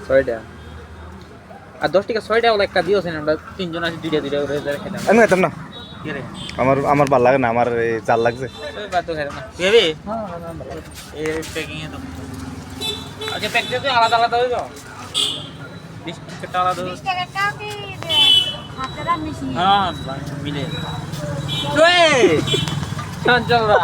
6টা আর 10 টাকা 6টা ওলা একটা দিওছেন আমরা তিনজন আছি দুইটা দুইটা করে খেতাম আমি খাইতাম না কি রে আমার ভালো লাগে না আমার এই জাল লাগছে ওই বাদ তো খাইতাম না বেবি হ্যাঁ এই প্যাকিং এ তো আচ্ছা প্যাক দিয়ে আলাদা আলাদা হইলো 20 টাকা আলাদা 20 টাকা কি হাতেরা মিশি হ্যাঁ মিলে ওই চঞ্চলরা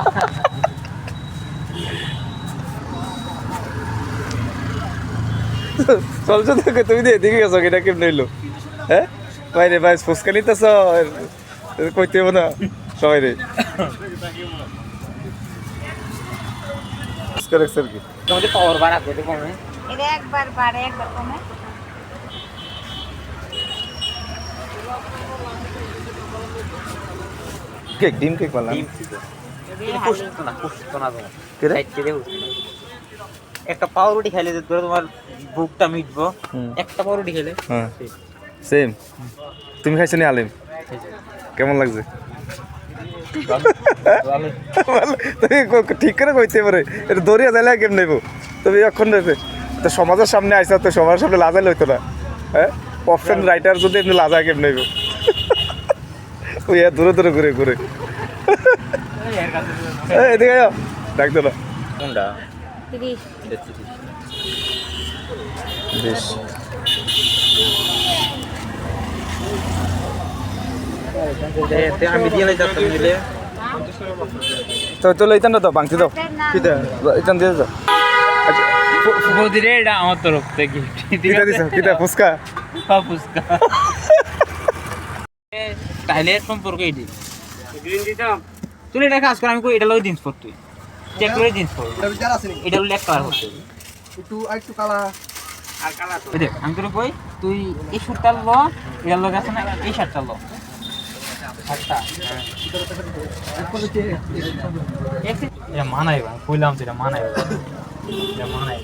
চলছো দেখো তুমি দিয়ে এদিকে গেছো এটা কেমন হইলো হ্যাঁ ভাই রে ভাই ফুসকা নিতেছ কইতে হবো না সবাই রে ফুসকা রাখছে আর কি তোমাদের পাওয়ার বাড়া করতে কমে এটা একবার বাড়ে একবার কমে কেক ডিম কেক বানালাম একটা পাউরুটি খাইলে যে তোমার বুকটা মিটবো একটা পাউরুটি খেলে হ্যাঁ সেম তুমি খাইছো নি আলিম কেমন লাগছে তুমি ঠিক করে কইতে পারে এটা দৌড়িয়া যাইলে কেমন নেবো তুমি এখন তো সমাজের সামনে আইসা তো সবার সামনে লাজাইলে হইতো না হ্যাঁ অপশন রাইটার যদি এমনি লাজা কেমন নেবো ওই দূরে দূরে ঘুরে ঘুরে এদিকে যাও ডাকতো না কোনটা 30 বেশ আমি দিয়ে যাচ্ছি তুমি দিলে তো চলো ইতান দাও বাংতি দাও ইতান দিয়ে দাও আচ্ছা বৌদিরে এটা আমার তরফ থেকে কিটা দিছ কিটা ফুসকা ফুসকা তাহলে সম্পর্ক এটি গ্রিন দিতাম তুই এটা কাজ কর আমি কই এটা লই জিন্স পর তুই চেক করে জিন্স পর এটা হলো এক কালার হচ্ছে একটু কালা আর কালার তো দেখ আমি তোর কই তুই এই শার্টটা ল এর লগে আছে না এই শার্টটা ল আচ্ছা এটা মানাই বা কইলাম তো এটা মানাই এটা মানাই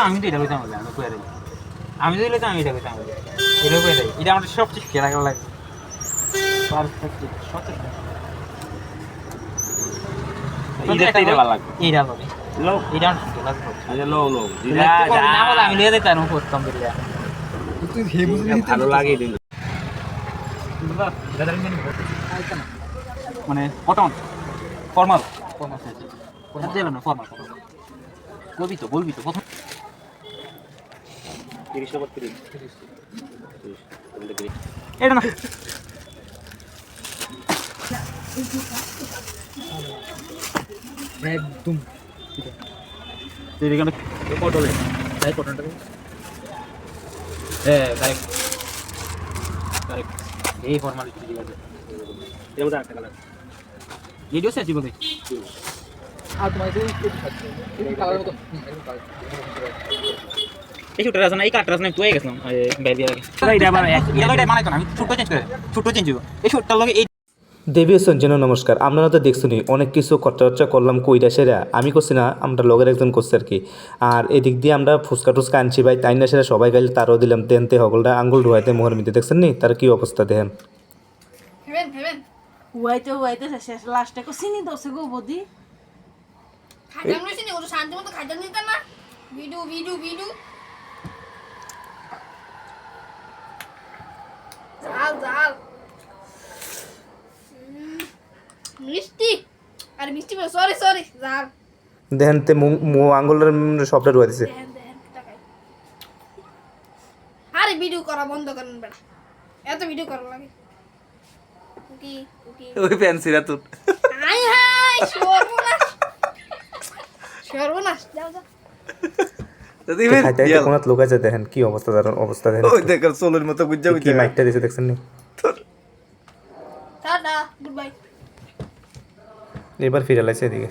আমি তো এটা লইতাম বলে আমি কই রে আমি তো লইতাম এটা কইতাম এটা কই রে এটা আমাদের সবচেয়ে খেলা খেলা লাগে পারফেক্ট সত্যি এটা ভালো লাগে এটা লগে লো এটা ভালো লাগে আচ্ছা লো লো না বলে আমি লিয়ে দিতাম করতাম দিলা তুই হে বুঝলি ভালো লাগে দিল মানে কটন ফর্মাল ফর্মাল ফর্মাল দিলাম না ফর্মাল বলবি তো প্রথম 30 নম্বর 30 এটা না একদম এখানে কটলে তাই কটনটা হ্যাঁ কারেক্ট কারেক্ট এই ফর্মালিটি ঠিক আছে এর মধ্যে একটা কালার ভিডিও সেট দিবো আর তোমার এই কালার মতো এই শুটটা আছে না এই কাটটা আছে না তুই গেছলাম বাইরে আগে এটা আবার এটা মানে কোন আমি ছোট চেঞ্জ করব এই শুটটার লগে এই দেবীয় সঞ্জন নমস্কার আপনারা তো দেখছুনি অনেক কিছু খরচা করলাম কইরা সেরা আমি করছি না আমরা লগের একজন করছে আর কি আর এদিক দিয়ে আমরা ফুচকা টুচকা আনছি ভাই তাই না সেরা সবাই গাইলে তারও দিলাম দেনতে হগলটা আঙ্গুল ধোয়াইতে মোহর মিতে দেখছেন নি তার কি অবস্থা দেখেন হুয়াইতে শেষ লাস্টে কো চিনি দছে গো বদি খাইতাম না চিনি ও শান্তি মতো খাইতাম নিতা না ভিডিও জাল মিষ্টি সরি জাল দেখেন তে মো আঙ্গুলের সবটা ধোয়া দিছে আরে ভিডিও করা বন্ধ করেন বেটা এত ভিডিও করা লাগে কি ওই পেন্সিলা তুই হাই সর্বনাশ যাও খাইতে কোনাত লোক আছে দেখেন কি অবস্থা দেখেন ওই দেখেন সোলের মতো গুজ্জা কি মাইকটা দিছে দেখছেন নি টাটা গুড বাই এবার ফিরে লাইছে এদিকে